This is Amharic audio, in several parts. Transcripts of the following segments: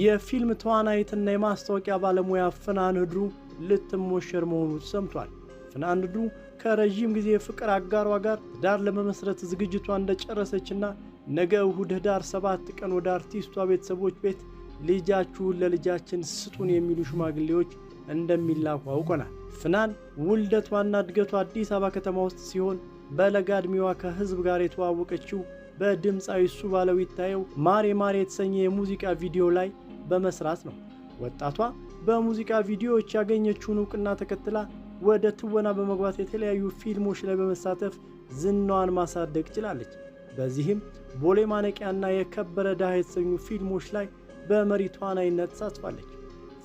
የፊልም ተዋናይትና የማስታወቂያ ባለሙያ ፍናን ህድሩ ልትሞሸር መሆኑ ሰምቷል። ፍናን ህድሩ ከረጅም ጊዜ ፍቅር አጋሯ ጋር ዳር ለመመስረት ዝግጅቷን እንደጨረሰችና ነገ እሁድ ህዳር 7 ቀን ወደ አርቲስቷ ቤተሰቦች ቤት ልጃችሁን ለልጃችን ስጡን የሚሉ ሽማግሌዎች እንደሚላኩ አውቀናል። ፍናን ውልደቷና እድገቷ አዲስ አበባ ከተማ ውስጥ ሲሆን በለጋ ዕድሜዋ ከህዝብ ጋር የተዋወቀችው በድምፃዊ እሱ ባለው ይታየው ማሬ ማሬ የተሰኘ የሙዚቃ ቪዲዮ ላይ በመስራት ነው። ወጣቷ በሙዚቃ ቪዲዮዎች ያገኘችውን ዕውቅና ተከትላ ወደ ትወና በመግባት የተለያዩ ፊልሞች ላይ በመሳተፍ ዝናዋን ማሳደግ ችላለች። በዚህም ቦሌ ማነቂያና የከበረ ድሃ የተሰኙ ፊልሞች ላይ በመሪ ተዋናይነት ተሳትፋለች።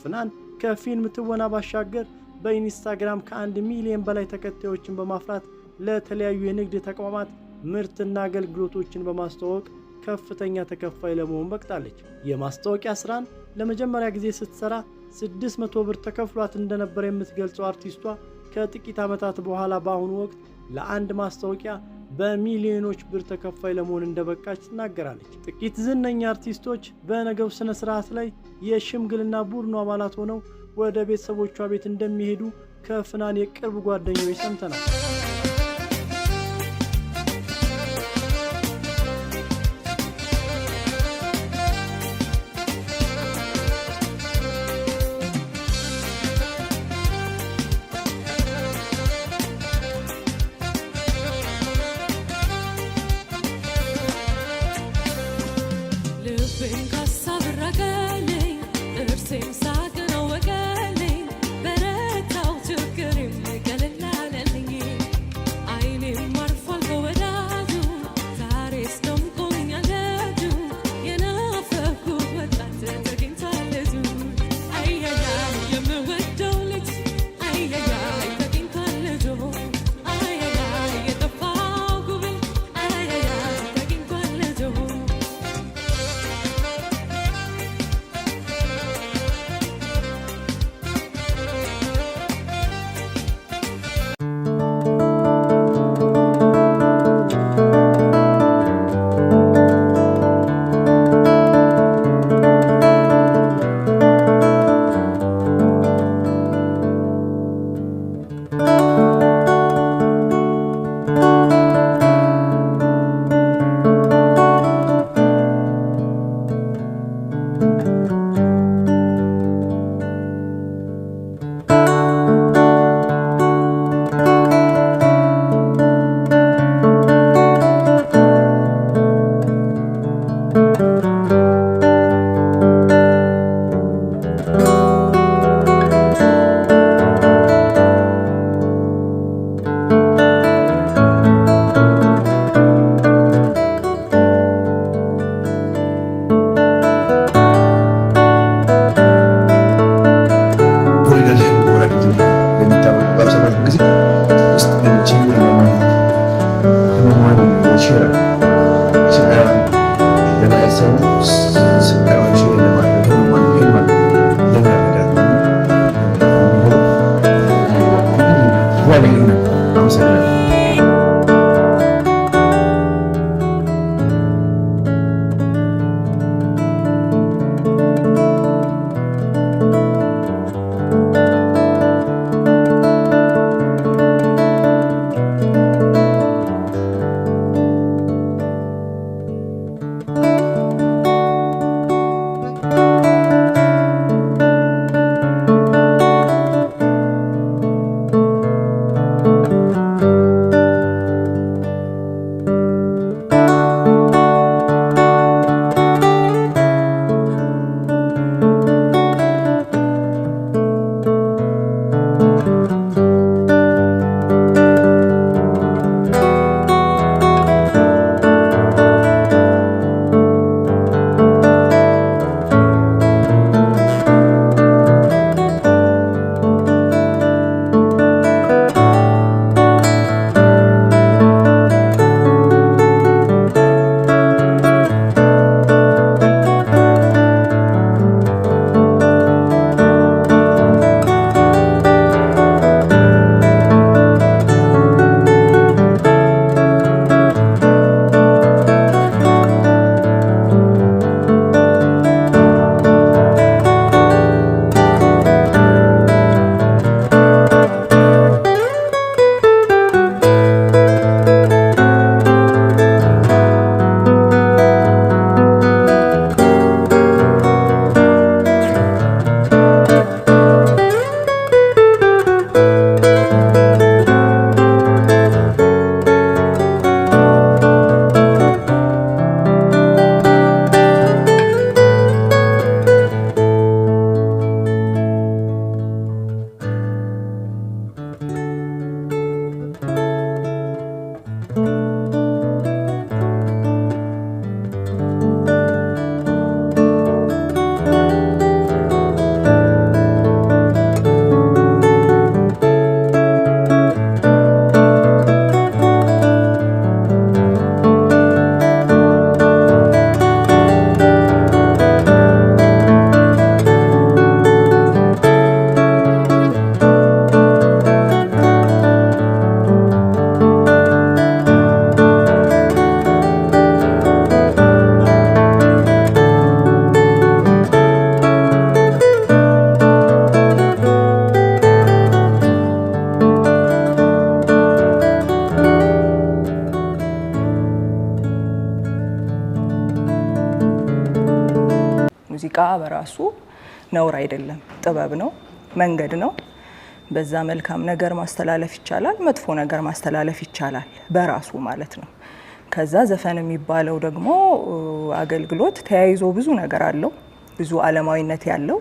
ፍናን ከፊልም ትወና ባሻገር በኢንስታግራም ከ1 ሚሊዮን በላይ ተከታዮችን በማፍራት ለተለያዩ የንግድ ተቋማት ምርትና አገልግሎቶችን በማስተዋወቅ ከፍተኛ ተከፋይ ለመሆን በቅታለች። የማስታወቂያ ስራን ለመጀመሪያ ጊዜ ስትሰራ 600 ብር ተከፍሏት እንደነበር የምትገልጸው አርቲስቷ ከጥቂት ዓመታት በኋላ በአሁኑ ወቅት ለአንድ ማስታወቂያ በሚሊዮኖች ብር ተከፋይ ለመሆን እንደበቃች ትናገራለች። ጥቂት ዝነኛ አርቲስቶች በነገው ስነ ስርዓት ላይ የሽምግልና ቡድኑ አባላት ሆነው ወደ ቤተሰቦቿ ቤት እንደሚሄዱ ከፍናን የቅርብ ጓደኞች ሰምተናል። በራሱ ነውር አይደለም፣ ጥበብ ነው፣ መንገድ ነው። በዛ መልካም ነገር ማስተላለፍ ይቻላል፣ መጥፎ ነገር ማስተላለፍ ይቻላል በራሱ ማለት ነው። ከዛ ዘፈን የሚባለው ደግሞ አገልግሎት ተያይዞ ብዙ ነገር አለው፣ ብዙ ዓለማዊነት ያለው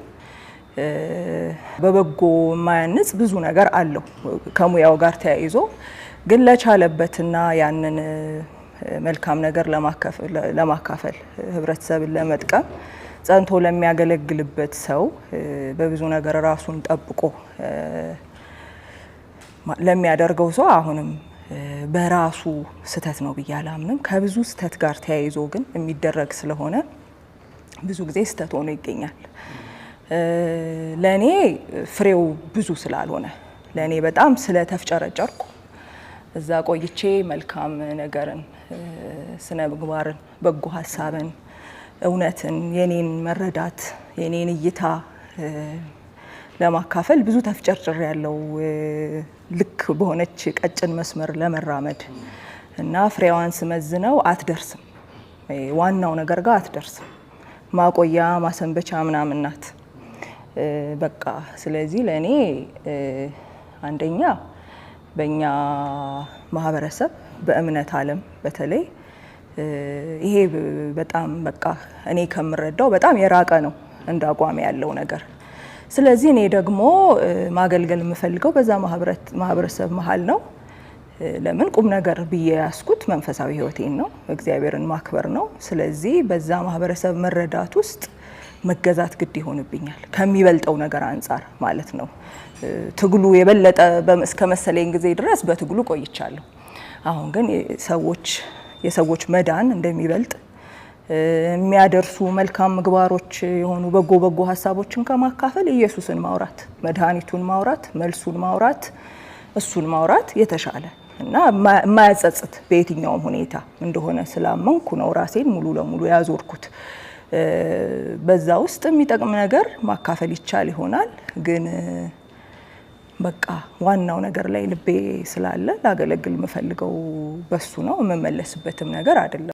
በበጎ ማያንጽ ብዙ ነገር አለው ከሙያው ጋር ተያይዞ። ግን ለቻለበትና ያንን መልካም ነገር ለማካፈል ህብረተሰብን ለመጥቀም ጸንቶ ለሚያገለግልበት ሰው በብዙ ነገር ራሱን ጠብቆ ለሚያደርገው ሰው አሁንም በራሱ ስተት ነው ብዬ አላምንም። ከብዙ ስተት ጋር ተያይዞ ግን የሚደረግ ስለሆነ ብዙ ጊዜ ስተት ሆኖ ይገኛል። ለኔ ፍሬው ብዙ ስላልሆነ ለኔ በጣም ስለተፍጨረጨርኩ እዛ ቆይቼ መልካም ነገርን፣ ስነ ምግባርን፣ በጎ ሀሳብን፣ እውነትን፣ የኔን መረዳት፣ የኔን እይታ ለማካፈል ብዙ ተፍጨርጭር ያለው ልክ በሆነች ቀጭን መስመር ለመራመድ እና ፍሬዋን ስመዝነው አትደርስም፣ ዋናው ነገር ጋር አትደርስም። ማቆያ ማሰንበቻ ምናምን ናት በቃ። ስለዚህ ለኔ አንደኛ በእኛ ማህበረሰብ በእምነት ዓለም በተለይ ይሄ በጣም በቃ እኔ ከምረዳው በጣም የራቀ ነው እንደ አቋም ያለው ነገር። ስለዚህ እኔ ደግሞ ማገልገል የምፈልገው በዛ ማህበረሰብ መሀል ነው። ለምን ቁም ነገር ብዬ ያስኩት መንፈሳዊ ህይወቴን ነው፣ እግዚአብሔርን ማክበር ነው። ስለዚህ በዛ ማህበረሰብ መረዳት ውስጥ መገዛት ግድ ይሆንብኛል ከሚበልጠው ነገር አንጻር ማለት ነው። ትግሉ የበለጠ እስከ መሰለኝ ጊዜ ድረስ በትግሉ ቆይቻለሁ። አሁን ግን የሰዎች መዳን እንደሚበልጥ የሚያደርሱ መልካም ምግባሮች የሆኑ በጎ ሀሳቦችን ከማካፈል ኢየሱስን ማውራት፣ መድኃኒቱን ማውራት፣ መልሱን ማውራት፣ እሱን ማውራት የተሻለ እና የማያጸጽት በየትኛውም ሁኔታ እንደሆነ ስላመንኩ ነው ራሴን ሙሉ ለሙሉ ያዞርኩት። በዛ ውስጥ የሚጠቅም ነገር ማካፈል ይቻል ይሆናል፣ ግን በቃ ዋናው ነገር ላይ ልቤ ስላለ ላገለግል የምፈልገው በሱ ነው። የምመለስበትም ነገር አይደለም።